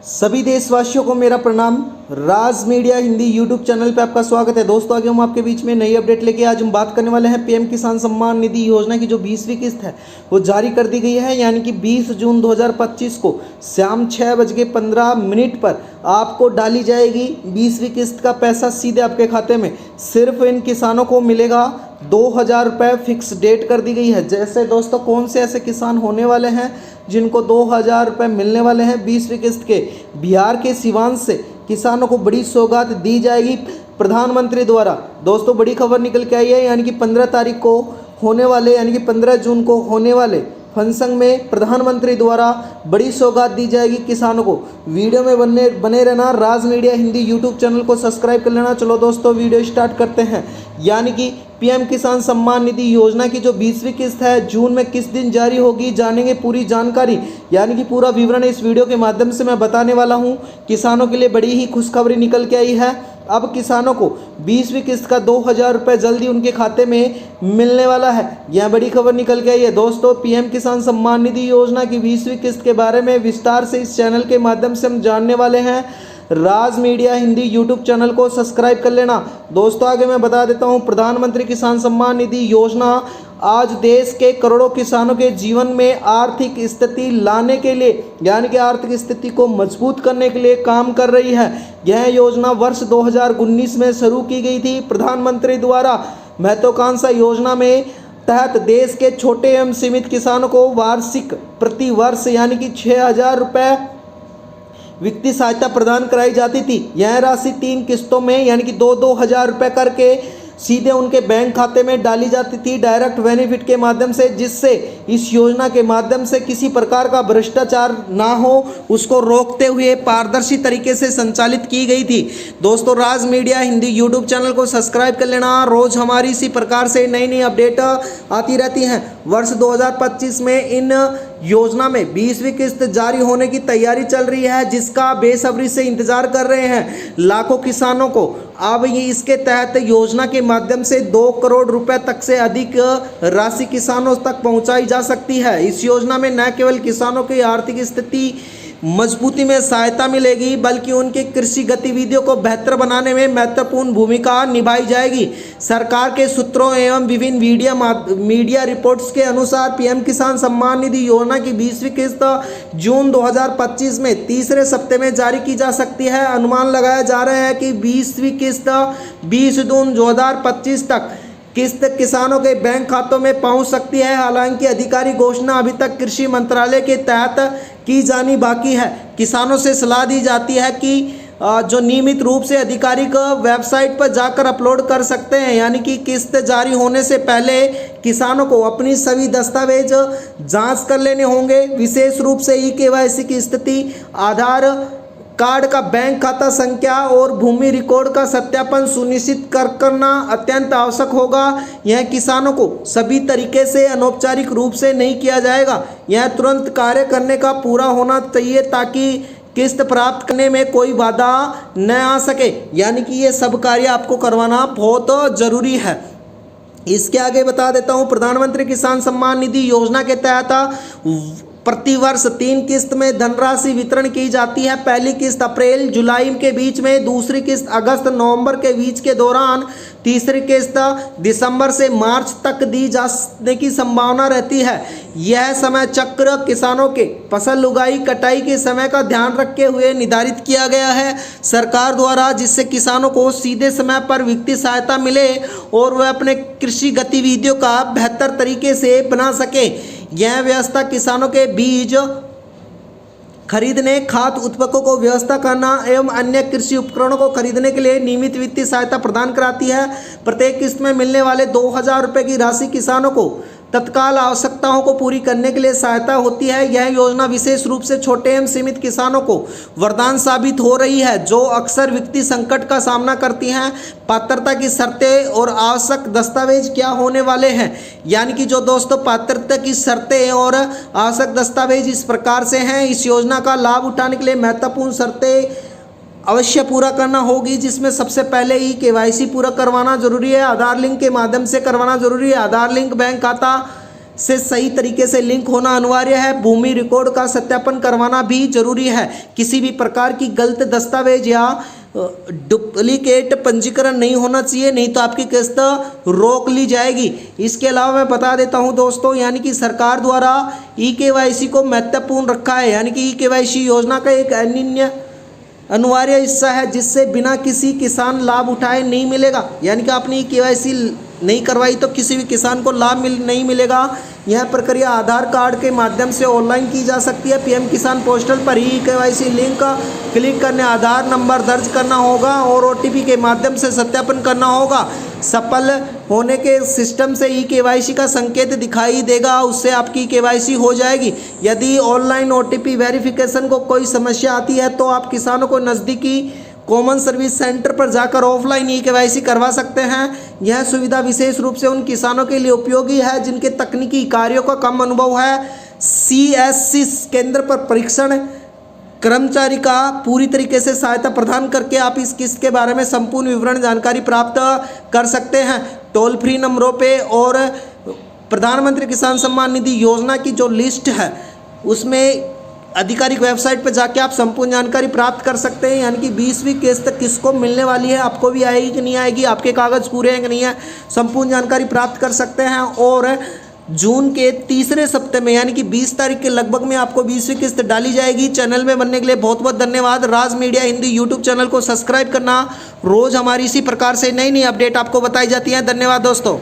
सभी देशवासियों को मेरा प्रणाम। राज मीडिया हिंदी यूट्यूब चैनल पे आपका स्वागत है। दोस्तों आगे हम आपके बीच में नई अपडेट लेके आज हम बात करने वाले हैं पीएम किसान सम्मान निधि योजना की जो 20वीं किस्त है वो जारी कर दी गई है। यानी कि 20 जून 2025 को शाम 6:15 पर आपको डाली जाएगी 20वीं किस्त का पैसा सीधे आपके खाते में। सिर्फ इन किसानों को मिलेगा 2000 रुपये। फिक्स डेट कर दी गई है। जैसे दोस्तों कौन से ऐसे किसान होने वाले हैं जिनको 2000 रुपये मिलने वाले हैं 20वीं किस्त के? बिहार के सिवान से किसानों को बड़ी सौगात दी जाएगी प्रधानमंत्री द्वारा। दोस्तों बड़ी खबर निकल के आई है। यानी कि 15 तारीख को होने वाले यानी कि 15 जून को होने वाले फंक्शन में प्रधानमंत्री द्वारा बड़ी सौगात दी जाएगी किसानों को। वीडियो में बने रहना। राज मीडिया हिंदी यूट्यूब चैनल को सब्सक्राइब कर लेना। चलो दोस्तों वीडियो स्टार्ट करते हैं। यानी कि पीएम किसान सम्मान निधि योजना की जो 20वीं किस्त है जून में किस दिन जारी होगी, जानेंगे पूरी जानकारी। यानी कि पूरा विवरण इस वीडियो के माध्यम से मैं बताने वाला हूं। किसानों के लिए बड़ी ही खुशखबरी निकल के आई है। अब किसानों को 20वीं किस्त का 2000 रुपये जल्दी उनके खाते में मिलने वाला है। यह बड़ी खबर निकल के आई है। दोस्तों पीएम किसान सम्मान निधि योजना की 20वीं किस्त के बारे में विस्तार से इस चैनल के माध्यम से हम जानने वाले हैं। राज मीडिया हिंदी यूट्यूब चैनल को सब्सक्राइब कर लेना। दोस्तों आगे मैं बता देता हूं, प्रधानमंत्री किसान सम्मान निधि योजना आज देश के करोड़ों किसानों के जीवन में आर्थिक स्थिति लाने के लिए यानी कि आर्थिक स्थिति को मजबूत करने के लिए काम कर रही है। यह योजना वर्ष 2019 में शुरू की गई थी प्रधानमंत्री द्वारा। महत्वाकांक्षा योजना में तहत देश के छोटे एवं सीमित किसानों को वार्षिक प्रति वर्ष यानी कि 6000 रुपये वित्तीय सहायता प्रदान कराई जाती थी। यह राशि 3 किस्तों में यानी कि 2-2 हजार रुपये करके सीधे उनके बैंक खाते में डाली जाती थी डायरेक्ट बेनिफिट के माध्यम से, जिससे इस योजना के माध्यम से किसी प्रकार का भ्रष्टाचार ना हो उसको रोकते हुए पारदर्शी तरीके से संचालित की गई थी। दोस्तों राज मीडिया हिंदी यूट्यूब चैनल को सब्सक्राइब कर लेना। रोज हमारी इसी प्रकार से नई नई अपडेट आती रहती हैं। वर्ष 2025 में इन योजना में 20वीं किस्त जारी होने की तैयारी चल रही है, जिसका बेसब्री से इंतजार कर रहे हैं लाखों किसानों को। अब ये इसके तहत योजना के माध्यम से 2 करोड़ रुपए तक से अधिक राशि किसानों तक पहुंचाई जा सकती है। इस योजना में न केवल किसानों की आर्थिक स्थिति मजबूती में सहायता मिलेगी, बल्कि उनकी कृषि गतिविधियों को बेहतर बनाने में महत्वपूर्ण भूमिका निभाई जाएगी। सरकार के सूत्रों एवं विभिन्न मीडिया रिपोर्ट्स के अनुसार पीएम किसान सम्मान निधि योजना की 20वीं किस्त जून 2025 में तीसरे सप्ताह में जारी की जा सकती है। अनुमान लगाया जा रहा है कि 20वीं किस्त 20 जून 2025 तक किस्त किसानों के बैंक खातों में पहुंच सकती है। हालांकि आधिकारिक घोषणा अभी तक कृषि मंत्रालय के तहत की जानी बाकी है। किसानों से सलाह दी जाती है कि जो नियमित रूप से आधिकारिक वेबसाइट पर जाकर अपलोड कर सकते हैं। यानी कि किस्त जारी होने से पहले किसानों को अपनी सभी दस्तावेज जांच कर लेने होंगे। विशेष रूप से ई-केवाईसी की स्थिति, आधार कार्ड का बैंक खाता संख्या और भूमि रिकॉर्ड का सत्यापन सुनिश्चित करना अत्यंत आवश्यक होगा। यह किसानों को सभी तरीके से अनौपचारिक रूप से नहीं किया जाएगा। यह तुरंत कार्य करने का पूरा होना चाहिए ताकि किस्त प्राप्त करने में कोई बाधा न आ सके। यानी कि ये सब कार्य आपको करवाना बहुत ज़रूरी है। इसके आगे बता देता हूँ, प्रधानमंत्री किसान सम्मान निधि योजना के तहत प्रतिवर्ष 3 किस्त में धनराशि वितरण की जाती है। पहली किस्त अप्रैल जुलाई के बीच में, दूसरी किस्त अगस्त नवंबर के बीच के दौरान, तीसरी किस्त दिसंबर से मार्च तक दी जाने की संभावना रहती है। यह समय चक्र किसानों के फसल उगाई कटाई के समय का ध्यान रखते हुए निर्धारित किया गया है सरकार द्वारा, जिससे किसानों को सीधे समय पर वित्तीय सहायता मिले और वह अपने कृषि गतिविधियों का बेहतर तरीके से बना सके। यह व्यवस्था किसानों के बीज खरीदने, खाद उत्पादकों को व्यवस्था करना एवं अन्य कृषि उपकरणों को खरीदने के लिए नियमित वित्तीय सहायता प्रदान कराती है। प्रत्येक किस्त में मिलने वाले 2000 रुपये की राशि किसानों को तत्काल आवश्यकताओं को पूरी करने के लिए सहायता होती है। यह योजना विशेष रूप से छोटे एवं सीमित किसानों को वरदान साबित हो रही है, जो अक्सर वित्तीय संकट का सामना करती हैं। पात्रता की शर्तें और आवश्यक दस्तावेज क्या होने वाले हैं? यानी कि जो दोस्तों पात्रता की शर्तें और आवश्यक दस्तावेज इस प्रकार से हैं। इस योजना का लाभ उठाने के लिए महत्वपूर्ण शर्तें अवश्य पूरा करना होगी, जिसमें सबसे पहले ई-केवाईसी पूरा करवाना जरूरी है। आधार लिंक के माध्यम से करवाना जरूरी है। आधार लिंक बैंक खाता से सही तरीके से लिंक होना अनिवार्य है। भूमि रिकॉर्ड का सत्यापन करवाना भी जरूरी है। किसी भी प्रकार की गलत दस्तावेज या डुप्लीकेट पंजीकरण नहीं होना चाहिए, नहीं तो आपकी किस्त रोक ली जाएगी। इसके अलावा मैं बता देता हूं दोस्तों, यानी कि सरकार द्वारा ई-केवाईसी को महत्वपूर्ण रखा है। यानी कि ई-केवाईसी योजना का एक अनिवार्य हिस्सा है जिससे बिना किसी किसान लाभ उठाए नहीं मिलेगा। यानी कि आपने ई-केवाईसी नहीं करवाई तो किसी भी किसान को लाभ नहीं मिलेगा। यह प्रक्रिया आधार कार्ड के माध्यम से ऑनलाइन की जा सकती है। पीएम किसान पोर्टल पर ही ई-केवाईसी लिंक क्लिक करने आधार नंबर दर्ज करना होगा और ओटीपी के माध्यम से सत्यापन करना होगा। सफल होने के सिस्टम से ई-केवाईसी का संकेत दिखाई देगा, उससे आपकी ई-केवाईसी हो जाएगी। यदि ऑनलाइन ओटीपी वेरिफिकेशन को कोई समस्या आती है तो आप किसानों को नज़दीकी कॉमन सर्विस सेंटर पर जाकर ऑफलाइन ई-केवाईसी करवा सकते हैं। यह सुविधा विशेष रूप से उन किसानों के लिए उपयोगी है जिनके तकनीकी कार्यों का कम अनुभव है। सीएससी केंद्र पर परीक्षण कर्मचारी का पूरी तरीके से सहायता प्रदान करके आप इस किस्त के बारे में संपूर्ण विवरण जानकारी प्राप्त कर सकते हैं टोल फ्री नंबरों पे। और प्रधानमंत्री किसान सम्मान निधि योजना की जो लिस्ट है उसमें आधिकारिक वेबसाइट पर जाके आप संपूर्ण जानकारी प्राप्त कर सकते हैं। यानी कि 20वीं किस्त किसको मिलने वाली है, आपको भी आएगी कि नहीं आएगी, आपके कागज़ पूरे हैं कि नहीं है, संपूर्ण जानकारी प्राप्त कर सकते हैं। और जून के तीसरे सप्ताह में यानी कि 20 तारीख के लगभग में आपको 20वीं किस्त डाली जाएगी। चैनल में बनने के लिए बहुत बहुत धन्यवाद। राज मीडिया हिंदी यूट्यूब चैनल को सब्सक्राइब करना। रोज़ हमारी इसी प्रकार से नई नई अपडेट आपको बताई जाती है। धन्यवाद दोस्तों।